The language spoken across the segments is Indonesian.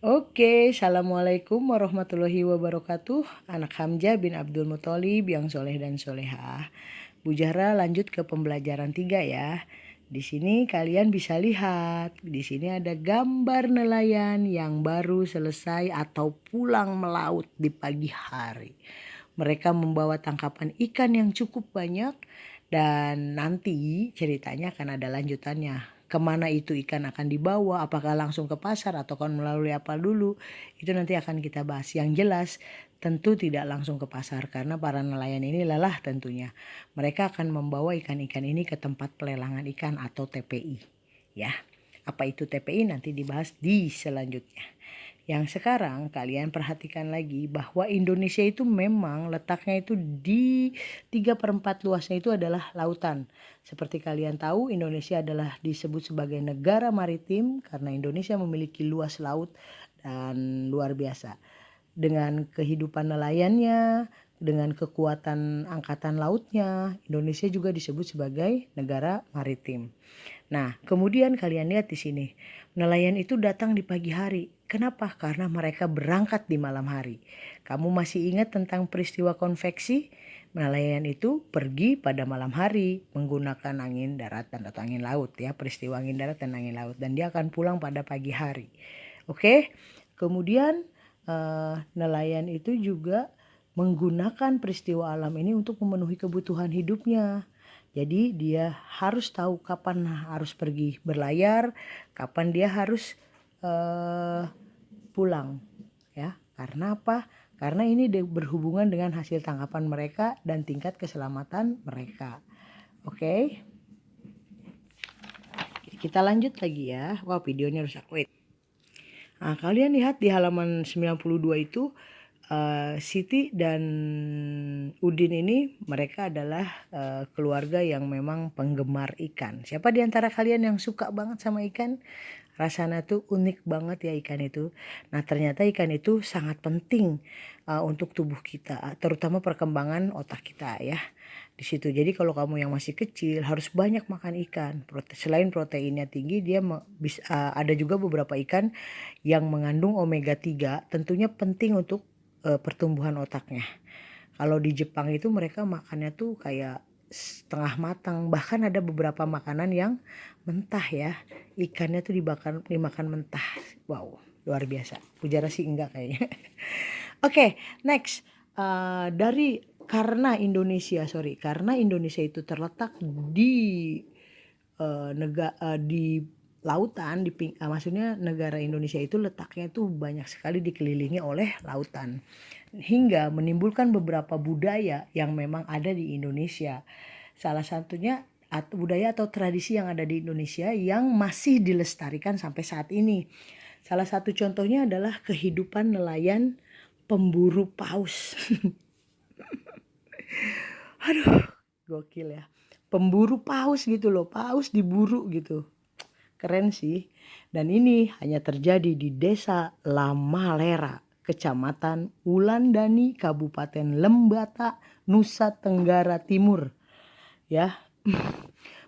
Oke, Assalamualaikum warahmatullahi wabarakatuh. Anak Hamzah bin Abdul Muthalib yang soleh dan solehah. Bu Zahra lanjut ke pembelajaran 3 ya. Di sini kalian bisa lihat, di sini ada gambar nelayan yang baru selesai atau pulang melaut di pagi hari. Mereka membawa tangkapan ikan yang cukup banyak dan nanti ceritanya akan ada lanjutannya. Kemana itu ikan akan dibawa, apakah langsung ke pasar atau kan melalui apa dulu, itu nanti akan kita bahas. Yang jelas tentu tidak langsung ke pasar karena para nelayan ini lelah tentunya. Mereka akan membawa ikan-ikan ini ke tempat pelelangan ikan atau TPI ya. Apa itu TPI nanti dibahas di selanjutnya. Yang sekarang kalian perhatikan lagi bahwa Indonesia itu memang letaknya itu di 3/4 luasnya itu adalah lautan. Seperti kalian tahu, Indonesia adalah disebut sebagai negara maritim karena Indonesia memiliki luas laut dan luar biasa. Dengan kehidupan nelayannya, dengan kekuatan angkatan lautnya, Indonesia juga disebut sebagai negara maritim. Nah, kemudian kalian lihat di sini, nelayan itu datang di pagi hari. Kenapa? Karena mereka berangkat di malam hari. Kamu masih ingat tentang peristiwa konveksi? Nelayan itu pergi pada malam hari menggunakan angin darat dan atau angin laut ya, peristiwa angin darat dan angin laut, dan dia akan pulang pada pagi hari. Oke. Kemudian nelayan itu juga menggunakan peristiwa alam ini untuk memenuhi kebutuhan hidupnya. Jadi dia harus tahu kapan harus pergi berlayar, kapan dia harus pulang ya. Karena apa? Karena ini berhubungan dengan hasil tangkapan mereka dan tingkat keselamatan mereka. Oke. Kita lanjut lagi ya. Wah, videonya rusak. Wait. Nah, kalian lihat di halaman 92 itu Siti dan Udin ini mereka adalah keluarga yang memang penggemar ikan. Siapa di antara kalian yang suka banget sama ikan? Rasanya tuh unik banget ya ikan itu. Nah, ternyata ikan itu sangat penting untuk tubuh kita, terutama perkembangan otak kita ya. Di situ. Jadi kalau kamu yang masih kecil harus banyak makan ikan. Selain proteinnya tinggi, dia ada juga beberapa ikan yang mengandung omega 3, tentunya penting untuk pertumbuhan otaknya. Kalau di Jepang itu mereka makannya tuh kayak setengah matang, bahkan ada beberapa makanan yang mentah ya, ikannya tuh dimakan mentah. Wow, luar biasa. Pujara sih enggak kayaknya. Oke, next. Karena Indonesia itu terletak di di lautan, maksudnya negara Indonesia itu letaknya tuh banyak sekali dikelilingi oleh lautan, hingga menimbulkan beberapa budaya yang memang ada di Indonesia. Salah satunya budaya atau tradisi yang ada di Indonesia yang masih dilestarikan sampai saat ini. Salah satu contohnya adalah kehidupan nelayan pemburu paus. Aduh, gokil ya. Pemburu paus gitu loh, paus diburu gitu. Keren sih. Dan ini hanya terjadi di Desa Lamalera, Kecamatan Wulandani, Kabupaten Lembata, Nusa Tenggara Timur. Ya.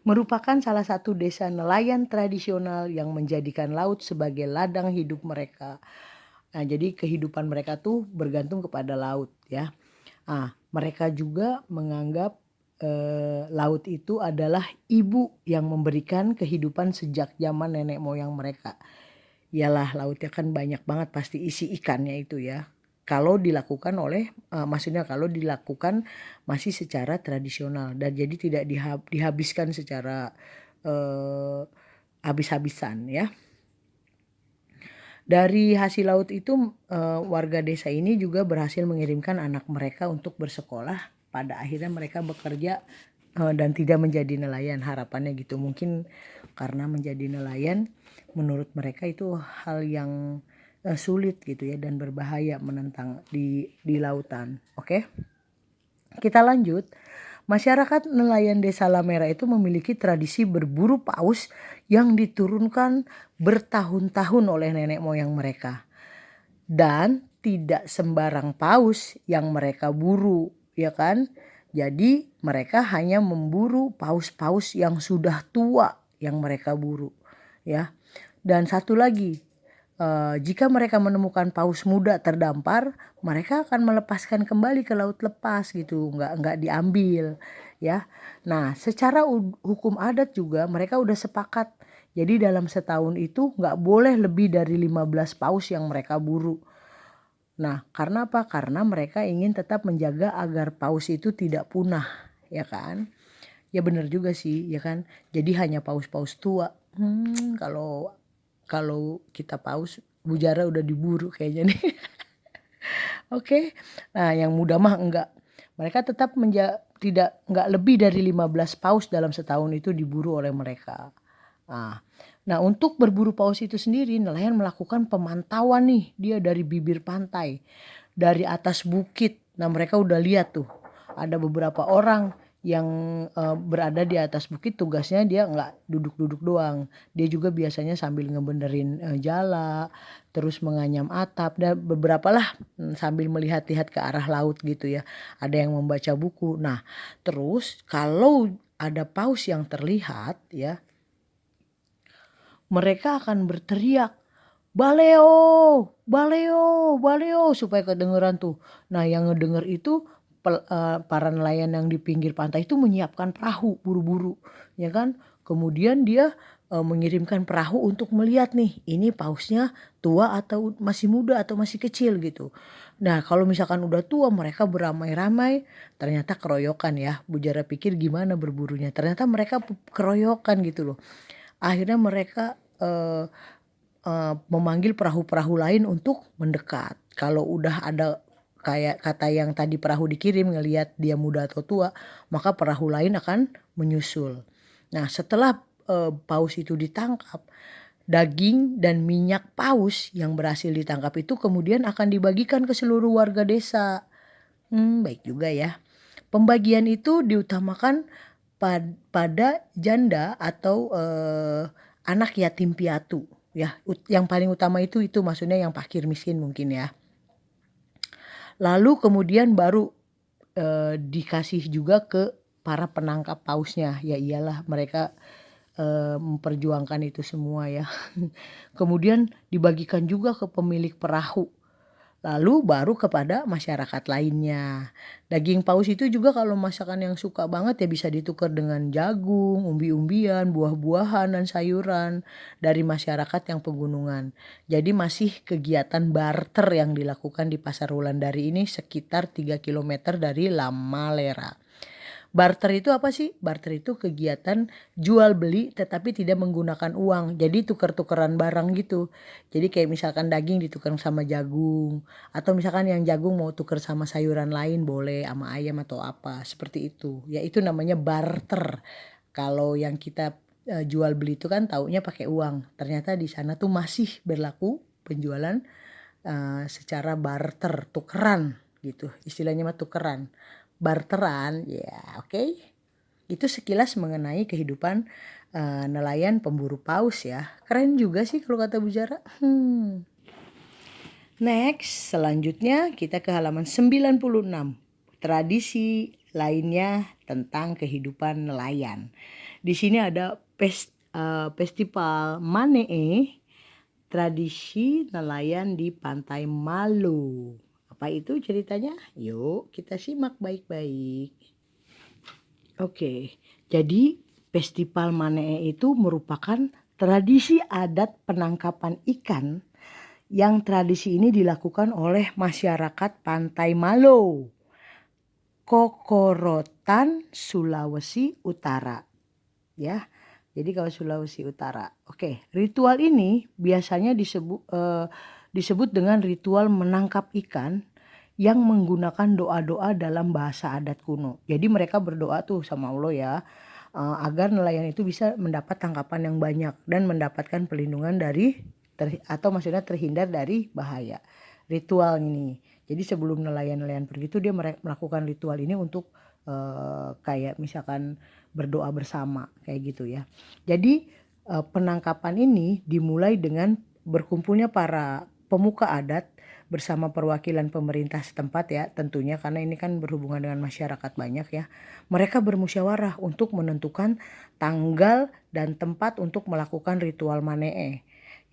Merupakan salah satu desa nelayan tradisional yang menjadikan laut sebagai ladang hidup mereka. Nah, jadi kehidupan mereka tuh bergantung kepada laut ya. Mereka juga menganggap laut itu adalah ibu yang memberikan kehidupan sejak zaman nenek moyang mereka. Iyalah, lautnya kan banyak banget pasti isi ikannya itu ya. Kalau dilakukan masih secara tradisional dan jadi tidak dihabiskan secara habis-habisan ya. Dari hasil laut itu warga desa ini juga berhasil mengirimkan anak mereka untuk bersekolah. Pada akhirnya mereka bekerja dan tidak menjadi nelayan, harapannya gitu. Mungkin karena menjadi nelayan menurut mereka itu hal yang sulit gitu ya dan berbahaya menentang di lautan. Oke. Kita lanjut. Masyarakat nelayan Desa Lamera itu memiliki tradisi berburu paus yang diturunkan bertahun-tahun oleh nenek moyang mereka. Dan tidak sembarang paus yang mereka buru, ya kan? Jadi mereka hanya memburu paus-paus yang sudah tua yang mereka buru, ya. Dan satu lagi, jika mereka menemukan paus muda terdampar, mereka akan melepaskan kembali ke laut lepas gitu, nggak diambil ya. Nah, secara hukum adat juga mereka udah sepakat. Jadi dalam setahun itu nggak boleh lebih dari 15 paus yang mereka buru. Nah, karena apa? Karena mereka ingin tetap menjaga agar paus itu tidak punah, ya kan? Ya benar juga sih, ya kan? Jadi hanya paus-paus tua. Kalau kita paus, Bujara udah diburu kayaknya nih. Oke. Nah, yang muda mah enggak. Mereka tetap enggak lebih dari 15 paus dalam setahun itu diburu oleh mereka. Nah, untuk berburu paus itu sendiri, nelayan melakukan pemantauan nih, dia dari bibir pantai, dari atas bukit. Nah, mereka udah lihat tuh, ada beberapa orang yang berada di atas bukit, tugasnya dia nggak duduk-duduk doang. Dia juga biasanya sambil ngebenerin jala, terus menganyam atap, dan beberapa lah sambil melihat-lihat ke arah laut gitu ya. Ada yang membaca buku. Nah, terus kalau ada paus yang terlihat ya, mereka akan berteriak, "Baleo, baleo, baleo," supaya kedengeran tuh. Nah, yang ngedenger itu para nelayan yang di pinggir pantai itu menyiapkan perahu buru-buru, ya kan? Kemudian dia mengirimkan perahu untuk melihat nih, ini pausnya tua atau masih muda atau masih kecil gitu. Nah, kalau misalkan udah tua, mereka beramai-ramai, ternyata keroyokan ya. Bujara pikir gimana berburunya, ternyata mereka keroyokan gitu loh. Akhirnya mereka memanggil perahu-perahu lain untuk mendekat. Kalau udah ada kayak kata yang tadi perahu dikirim ngelihat dia muda atau tua, maka perahu lain akan menyusul. Nah, setelah paus itu ditangkap, daging dan minyak paus yang berhasil ditangkap itu kemudian akan dibagikan ke seluruh warga desa. Baik juga ya. Pembagian itu diutamakan pada janda atau anak yatim piatu ya. Yang paling utama itu maksudnya yang fakir miskin mungkin ya. Lalu kemudian baru dikasih juga ke para penangkap pausnya. Ya iyalah, mereka memperjuangkan itu semua ya. Kemudian dibagikan juga ke pemilik perahu. Lalu baru kepada masyarakat lainnya. Daging paus itu juga kalau masakan yang suka banget ya bisa ditukar dengan jagung, umbi-umbian, buah-buahan, dan sayuran dari masyarakat yang pegunungan. Jadi masih kegiatan barter yang dilakukan di Pasar Wulandari ini sekitar 3 kilometer dari Lamalera. Barter itu apa sih? Barter itu kegiatan jual beli tetapi tidak menggunakan uang. Jadi tuker-tukeran barang gitu. Jadi kayak misalkan daging ditukar sama jagung. Atau misalkan yang jagung mau tuker sama sayuran lain boleh, sama ayam atau apa. Seperti itu. Ya itu namanya barter. Kalau yang kita jual beli itu kan taunya pakai uang. Ternyata di sana tuh masih berlaku penjualan secara barter, tukeran gitu. Istilahnya mah tukeran. Barteran ya, oke. Itu sekilas mengenai kehidupan nelayan pemburu paus ya. Keren juga sih kalau kata Bujara. Next, selanjutnya kita ke halaman 96. Tradisi lainnya tentang kehidupan nelayan. Di sini ada festival Manee, tradisi nelayan di Pantai Malu. Apa itu ceritanya? Yuk kita simak baik-baik. Oke, jadi festival Manee itu merupakan tradisi adat penangkapan ikan yang tradisi ini dilakukan oleh masyarakat Pantai Malo, Kokorotan, Sulawesi Utara. Ya, jadi kalau Sulawesi Utara. Oke, ritual ini biasanya disebut dengan ritual menangkap ikan yang menggunakan doa-doa dalam bahasa adat kuno. Jadi mereka berdoa tuh sama Allah ya, agar nelayan itu bisa mendapat tangkapan yang banyak dan mendapatkan perlindungan atau maksudnya terhindar dari bahaya. Ritual ini. Jadi sebelum nelayan-nelayan pergi itu dia melakukan ritual ini untuk kayak misalkan berdoa bersama kayak gitu ya. Jadi penangkapan ini dimulai dengan berkumpulnya para pemuka adat bersama perwakilan pemerintah setempat ya, tentunya karena ini kan berhubungan dengan masyarakat banyak ya. Mereka bermusyawarah untuk menentukan tanggal dan tempat untuk melakukan ritual Manee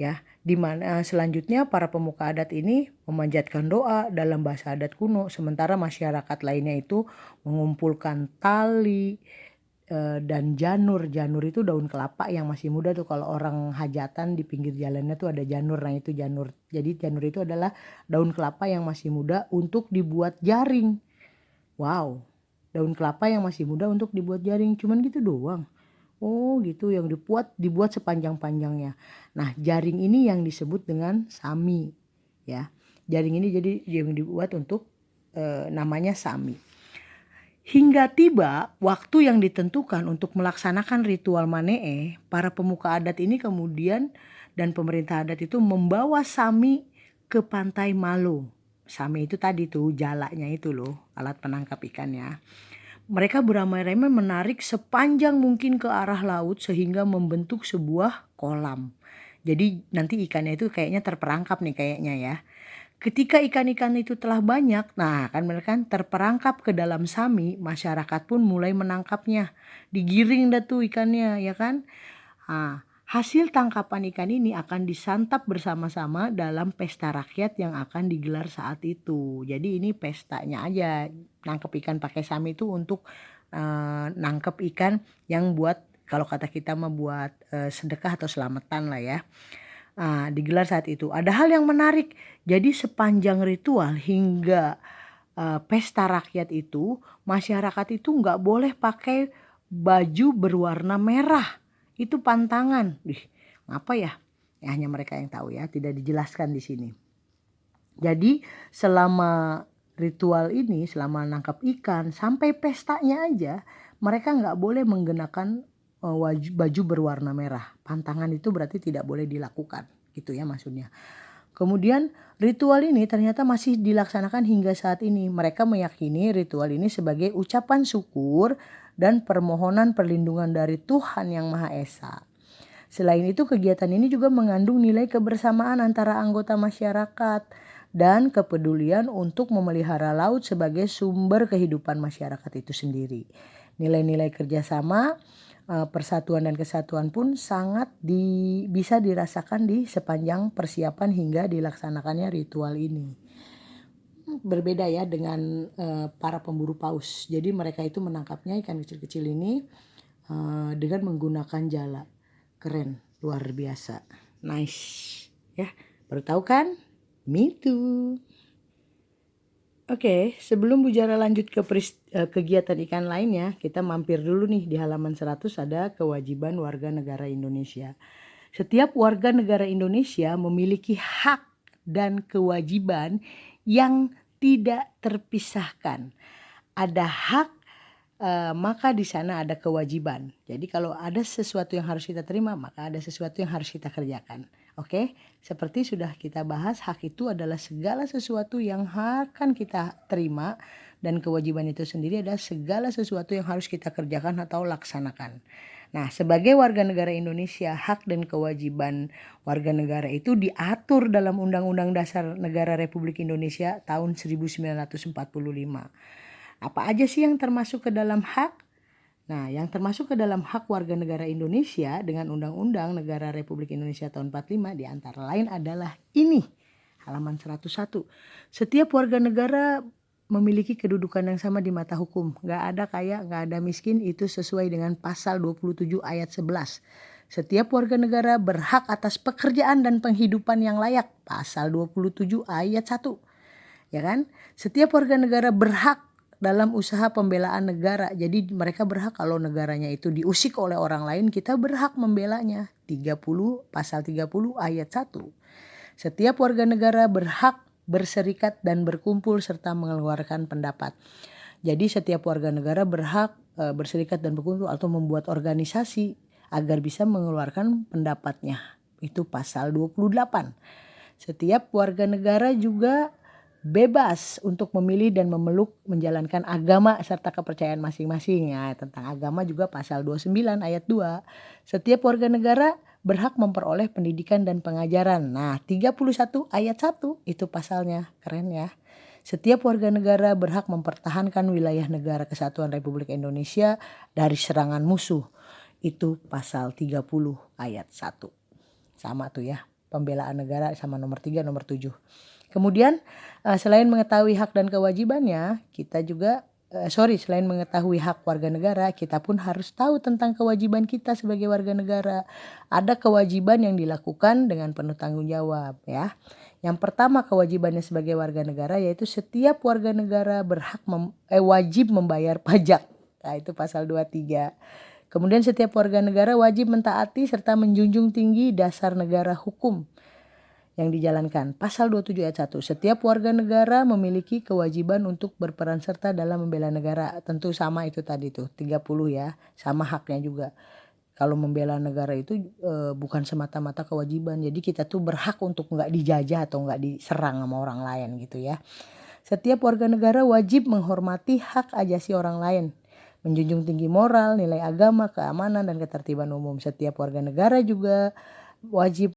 ya, di mana selanjutnya para pemuka adat ini memanjatkan doa dalam bahasa adat kuno, sementara masyarakat lainnya itu mengumpulkan tali dan janur. Janur itu daun kelapa yang masih muda tuh, kalau orang hajatan di pinggir jalannya tuh ada janur, nah itu janur. Jadi janur itu adalah daun kelapa yang masih muda untuk dibuat jaring. Wow, daun kelapa yang masih muda untuk dibuat jaring, cuman gitu doang. Oh gitu, yang dibuat sepanjang-panjangnya. Nah, jaring ini yang disebut dengan sami, ya. Jaring ini jadi yang dibuat untuk namanya sami. Hingga tiba waktu yang ditentukan untuk melaksanakan ritual manee, para pemuka adat ini kemudian dan pemerintah adat itu membawa sami ke pantai Malo. Sami itu tadi tuh jalanya itu loh, alat penangkap ikannya. Mereka beramai-ramai menarik sepanjang mungkin ke arah laut sehingga membentuk sebuah kolam. Jadi nanti ikannya itu kayaknya terperangkap nih kayaknya ya. Ketika ikan-ikan itu telah banyak, nah kan mereka terperangkap ke dalam sami, masyarakat pun mulai menangkapnya. Digiring dah tuh ikannya, ya kan? Nah, hasil tangkapan ikan ini akan disantap bersama-sama dalam pesta rakyat yang akan digelar saat itu. Jadi ini pestanya aja, nangkep ikan pakai sami itu untuk nangkep ikan yang buat, kalau kata kita mah buat sedekah atau selamatan lah ya. Digelar saat itu. Ada hal yang menarik. Jadi sepanjang ritual hingga pesta rakyat itu, masyarakat itu nggak boleh pakai baju berwarna merah. Itu pantangan. Ngapa ya? Ya hanya mereka yang tahu ya, tidak dijelaskan di sini. Jadi selama ritual ini, selama nangkap ikan sampai pestanya aja, mereka nggak boleh menggunakan baju berwarna merah. Pantangan itu berarti tidak boleh dilakukan, gitu ya maksudnya. Kemudian ritual ini ternyata masih dilaksanakan hingga saat ini. Mereka meyakini ritual ini sebagai ucapan syukur dan permohonan perlindungan dari Tuhan Yang Maha Esa. Selain itu, kegiatan ini juga mengandung nilai kebersamaan antara anggota masyarakat dan kepedulian untuk memelihara laut sebagai sumber kehidupan masyarakat itu sendiri. Nilai-nilai kerjasama, persatuan dan kesatuan pun sangat bisa dirasakan di sepanjang persiapan hingga dilaksanakannya ritual ini. Berbeda ya dengan para pemburu paus. Jadi mereka itu menangkapnya ikan kecil-kecil ini dengan menggunakan jala. Keren, luar biasa, nice ya. Baru tahu kan? Me too. Oke, sebelum Bujara lanjut ke kegiatan ikan lainnya, kita mampir dulu nih di halaman 100 ada kewajiban warga negara Indonesia. Setiap warga negara Indonesia memiliki hak dan kewajiban yang tidak terpisahkan. Ada hak, maka di sana ada kewajiban. Jadi kalau ada sesuatu yang harus kita terima, maka ada sesuatu yang harus kita kerjakan. Oke, seperti sudah kita bahas, hak itu adalah segala sesuatu yang akan kita terima, dan kewajiban itu sendiri adalah segala sesuatu yang harus kita kerjakan atau laksanakan. Nah, sebagai warga negara Indonesia, hak dan kewajiban warga negara itu diatur dalam Undang-Undang Dasar Negara Republik Indonesia tahun 1945. Apa aja sih yang termasuk ke dalam hak? Nah, yang termasuk ke dalam hak warga negara Indonesia dengan Undang-Undang Negara Republik Indonesia tahun 45 di antara lain adalah ini, halaman 101. Setiap warga negara memiliki kedudukan yang sama di mata hukum. Gak ada kaya, gak ada miskin, itu sesuai dengan pasal 27 ayat 11. Setiap warga negara berhak atas pekerjaan dan penghidupan yang layak, pasal 27 ayat 1. Ya kan? Setiap warga negara berhak dalam usaha pembelaan negara. Jadi mereka berhak kalau negaranya itu diusik oleh orang lain, kita berhak membelanya. Pasal 30 ayat 1. Setiap warga negara berhak berserikat dan berkumpul serta mengeluarkan pendapat. Jadi setiap warga negara berhak berserikat dan berkumpul atau membuat organisasi agar bisa mengeluarkan pendapatnya. Itu pasal 28. Setiap warga negara juga bebas untuk memilih dan memeluk menjalankan agama serta kepercayaan masing-masing. Ya, tentang agama juga pasal 29 ayat 2. Setiap warga negara berhak memperoleh pendidikan dan pengajaran. Nah, 31 ayat 1 itu pasalnya. Keren ya. Setiap warga negara berhak mempertahankan wilayah negara kesatuan Republik Indonesia dari serangan musuh. Itu pasal 30 ayat 1. Sama tuh ya. pembelaan negara sama nomor 3, nomor 7. Kemudian selain mengetahui hak dan kewajibannya, kita juga selain mengetahui hak warga negara, kita pun harus tahu tentang kewajiban kita sebagai warga negara. Ada kewajiban yang dilakukan dengan penuh tanggung jawab ya. Yang pertama kewajibannya sebagai warga negara yaitu setiap warga negara wajib membayar pajak. Nah, itu pasal 23. Kemudian setiap warga negara wajib mentaati serta menjunjung tinggi dasar negara hukum yang dijalankan. Pasal 27 ayat 1. Setiap warga negara memiliki kewajiban untuk berperan serta dalam membela negara. Tentu sama itu tadi tuh 30 ya. Sama haknya juga. Kalau membela negara itu bukan semata-mata kewajiban. Jadi kita tuh berhak untuk nggak dijajah atau nggak diserang sama orang lain gitu ya. Setiap warga negara wajib menghormati hak ajasi orang lain. Menjunjung tinggi moral, nilai agama, keamanan, dan ketertiban umum. Setiap warga negara juga wajib